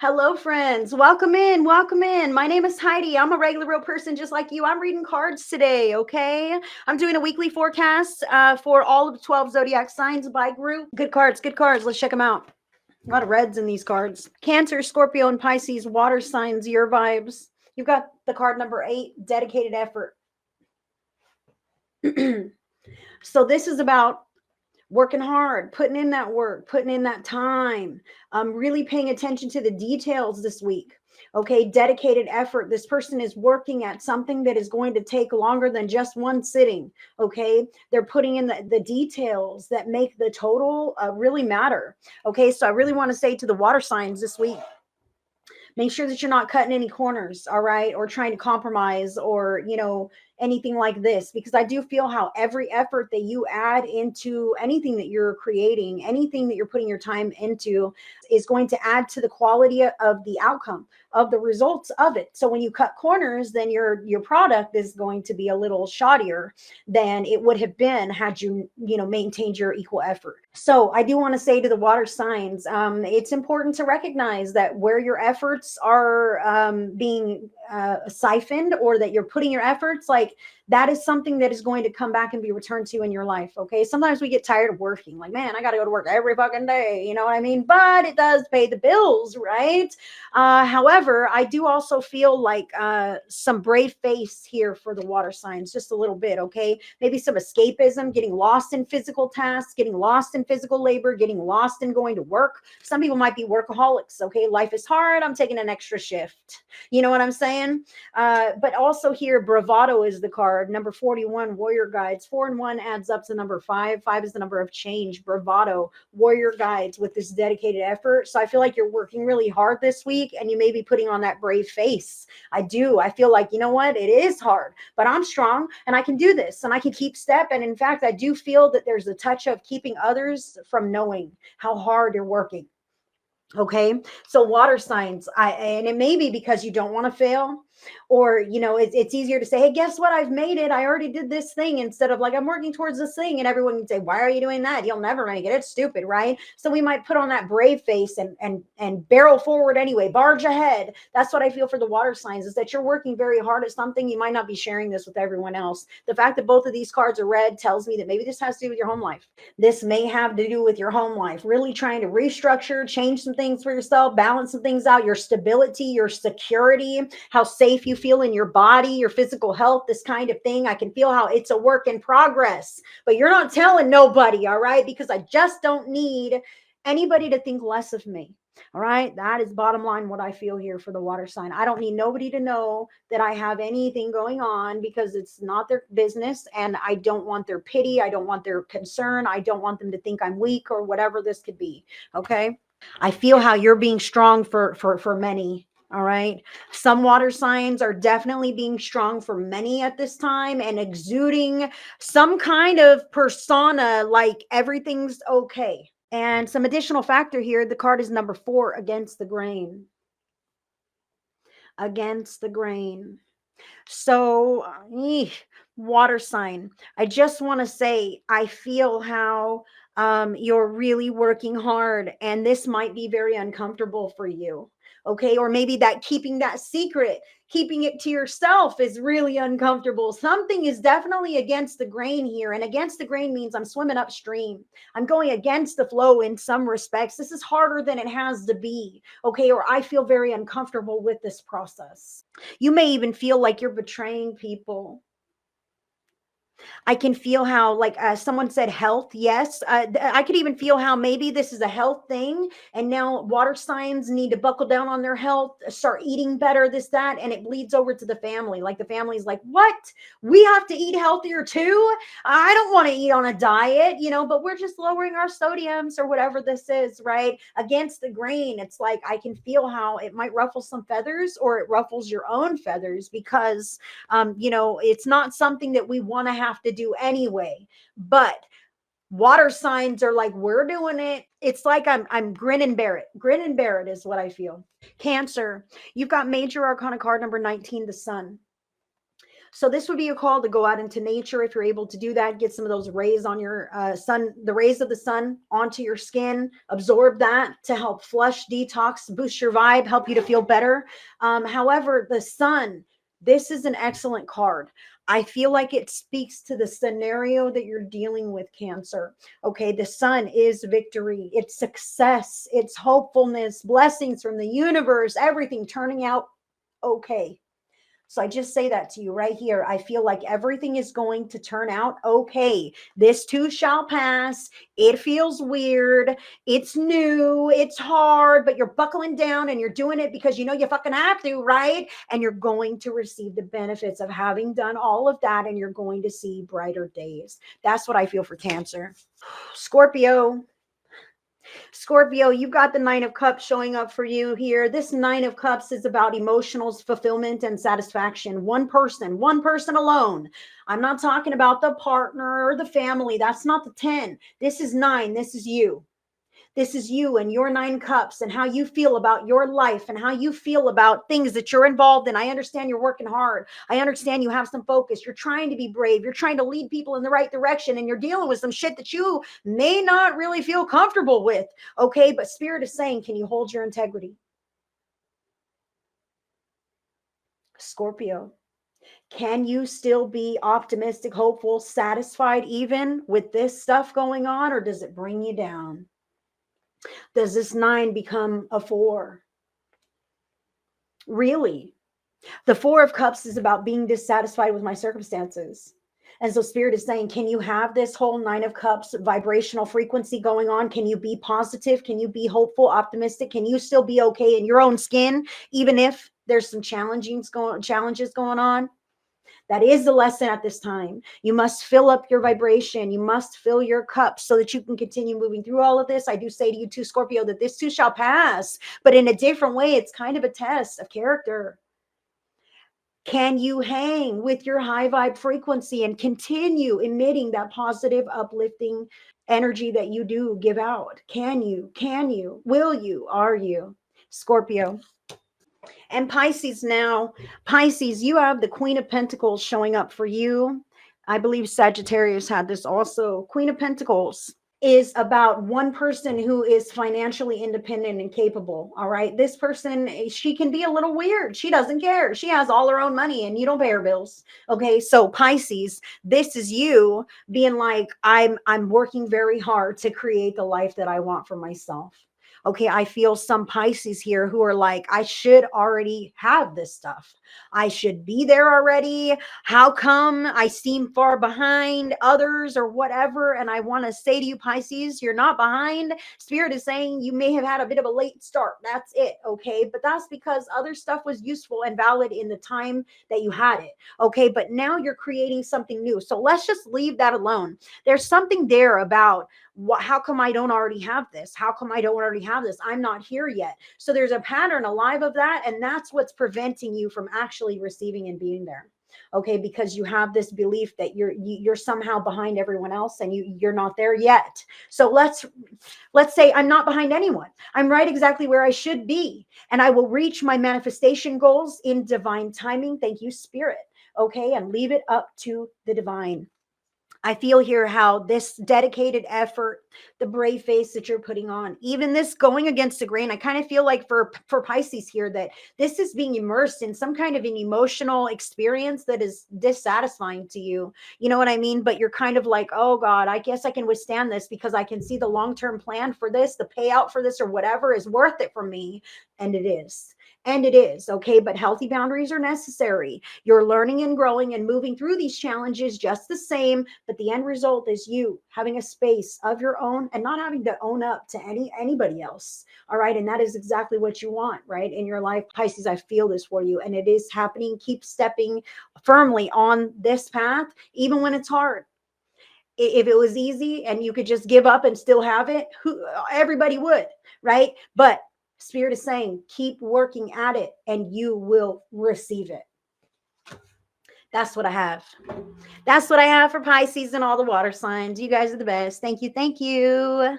Hello, friends. Welcome in. Welcome in. My name is Heidi. I'm a regular real person just like you. I'm reading cards today, okay? I'm doing a weekly forecast for all of the 12 zodiac signs by group. Good cards, good cards. Let's check them out. A lot of reds in these cards. Cancer, Scorpio, and Pisces, water signs, your vibes. You've got the card number 8, dedicated effort. So this is about working hard, putting in that work, putting in that time, really paying attention to the details this week. Okay, dedicated effort. This person is working at something that is going to take longer than just one sitting. Okay, they're putting in the details that make the total really matter. Okay, so I really want to say to the water signs this week, make sure that you're not cutting any corners, all right, or trying to compromise or anything like this, because I do feel how every effort that you add into anything that you're creating, anything that you're putting your time into, is going to add to the quality of the outcome, of the results of it. So when you cut corners, then your product is going to be a little shoddier than it would have been had you maintained your equal effort. So I do want to say to the water signs, it's important to recognize that where your efforts are being siphoned, or that you're putting your efforts, like, that is something that is going to come back and be returned to you in your life. Okay, sometimes we get tired of working, like, man, I got to go to work every fucking day, you know what I mean? But it does pay the bills, right? However, I do also feel like some brave face here for the water signs, just a little bit. Okay, maybe some escapism, getting lost in physical tasks, getting lost in physical labor, getting lost in going to work. Some people might be workaholics. Okay, life is hard, I'm taking an extra shift, you know what I'm saying? But also here, bravado is the card. Number 41, warrior guides. 4 and 1 adds up to number 5. 5 is the number of change. Bravado, warrior guides with this dedicated effort. So I feel like you're working really hard this week, and you may be putting on that brave face. I feel like, you know what? It is hard, but I'm strong and I can do this and I can keep step. And in fact, I do feel that there's a touch of keeping others from knowing how hard you're working. Okay, so water signs, and it may be because you don't want to fail, or it's easier to say, hey, guess what, I've made it, I already did this thing, instead of like, I'm working towards this thing, and everyone can say, why are you doing that, you'll never make it, it's stupid, right? So we might put on that brave face and barrel forward anyway, barge ahead. That's what I feel for the water signs, is that you're working very hard at something. You might not be sharing this with everyone else. The fact that both of these cards are red tells me that maybe this has to do with your home life. This may have to do with your home life, really trying to restructure, change some things for yourself, balance some things out, your stability, your security, how safe you feel in your body, your physical health, this kind of thing. I can feel how it's a work in progress, but you're not telling nobody, all right? Because I just don't need anybody to think less of me. All right, that is bottom line what I feel here for the water sign. I don't need nobody to know that I have anything going on, because it's not their business, and I don't want their pity, I don't want their concern, I don't want them to think I'm weak or whatever this could be. Okay, I feel how you're being strong for many. All right, some water signs are definitely being strong for many at this time, and exuding some kind of persona, like everything's okay. And some additional factor here, the card is number 4, against the grain. Against the grain. So, water sign. I just want to say, I feel how you're really working hard, and this might be very uncomfortable for you. Okay, or maybe that keeping that secret, keeping it to yourself, is really uncomfortable. Something is definitely against the grain here, and against the grain means I'm swimming upstream. I'm going against the flow in some respects. This is harder than it has to be. Okay, or I feel very uncomfortable with this process. You may even feel like you're betraying people. I can feel how, like, someone said health. Yes. I could even feel how maybe this is a health thing. And now water signs need to buckle down on their health, start eating better, this, that. And it bleeds over to the family. Like, the family's like, what? We have to eat healthier too? I don't want to eat on a diet, but we're just lowering our sodiums or whatever this is, right? Against the grain. It's like, I can feel how it might ruffle some feathers, or it ruffles your own feathers, because it's not something that we want to have to do anyway. But water signs are like, we're doing it. It's like I'm grin and bear it. Grin and bear it is what I feel. Cancer, you've got major arcana card number 19, the sun. So this would be a call to go out into nature if you're able to do that. Get some of those rays on your sun, the rays of the sun onto your skin. Absorb that to help flush, detox, boost your vibe, help you to feel better. However, the sun, this is an excellent card. I feel like it speaks to the scenario that you're dealing with, Cancer. Okay, the sun is victory, it's success, it's hopefulness, blessings from the universe, everything turning out okay. So I just say that to you right here. I feel like everything is going to turn out okay. This too shall pass. It feels weird. It's new. It's hard, but you're buckling down and you're doing it because you know you fucking have to, right? And you're going to receive the benefits of having done all of that, and you're going to see brighter days. That's what I feel for Cancer. Scorpio. Scorpio, you've got the Nine of Cups showing up for you here. This Nine of Cups is about emotional fulfillment and satisfaction. One person alone. I'm not talking about the partner or the family. That's not the 10. This is 9. This is you. This is you and your 9 cups and how you feel about your life and how you feel about things that you're involved in. I understand you're working hard. I understand you have some focus. You're trying to be brave. You're trying to lead people in the right direction, and you're dealing with some shit that you may not really feel comfortable with. Okay, but Spirit is saying, can you hold your integrity? Scorpio, can you still be optimistic, hopeful, satisfied even with this stuff going on, or does it bring you down? Does this 9 become a 4? Really? The 4 of Cups is about being dissatisfied with my circumstances. And so Spirit is saying, can you have this whole 9 of Cups vibrational frequency going on? Can you be positive? Can you be hopeful, optimistic? Can you still be okay in your own skin, even if there's some challenges going on? That is the lesson at this time. You must fill up your vibration. You must fill your cup so that you can continue moving through all of this. I do say to you too, Scorpio, that this too shall pass, but in a different way. It's kind of a test of character. Can you hang with your high vibe frequency and continue emitting that positive, uplifting energy that you do give out? Can you? Can you? Will you? Are you? Scorpio. And Pisces now, Pisces, you have the Queen of Pentacles showing up for you. I believe Sagittarius had this also. Queen of Pentacles is about one person who is financially independent and capable. All right. This person, she can be a little weird. She doesn't care. She has all her own money and you don't pay her bills. Okay. So Pisces, this is you being like, I'm working very hard to create the life that I want for myself. Okay, I feel some Pisces here who are like, I should already have this stuff. I should be there already. How come I seem far behind others or whatever? And I want to say to you, Pisces, you're not behind. Spirit is saying you may have had a bit of a late start. That's it. Okay, but that's because other stuff was useful and valid in the time that you had it. Okay, but now you're creating something new. So let's just leave that alone. There's something there about how come I don't already have this? How come I don't already have this? I'm not here yet. So there's a pattern alive of that. And that's what's preventing you from actually receiving and being there. Okay, because you have this belief that you're somehow behind everyone else and you're not there yet. So let's say I'm not behind anyone. I'm right exactly where I should be, and I will reach my manifestation goals in divine timing. Thank you, Spirit. Okay, and leave it up to the divine. I feel here how this dedicated effort, the brave face that you're putting on, even this going against the grain, I kind of feel like for Pisces here that this is being immersed in some kind of an emotional experience that is dissatisfying to you. You know what I mean? But you're kind of like, oh God, I guess I can withstand this because I can see the long-term plan for this, the payout for this or whatever is worth it for me. And it is. And it is, okay, but healthy boundaries are necessary. You're learning and growing and moving through these challenges just the same, but the end result is you having a space of your own and not having to own up to anybody else. All right, and that is exactly what you want, right, in your life. Pisces, I feel this for you, and it is happening. Keep stepping firmly on this path, even when it's hard. If it was easy and you could just give up and still have it, everybody would, right? But Spirit is saying, keep working at it and you will receive it. That's what I have. That's what I have for Pisces and all the water signs. You guys are the best. Thank you. Thank you.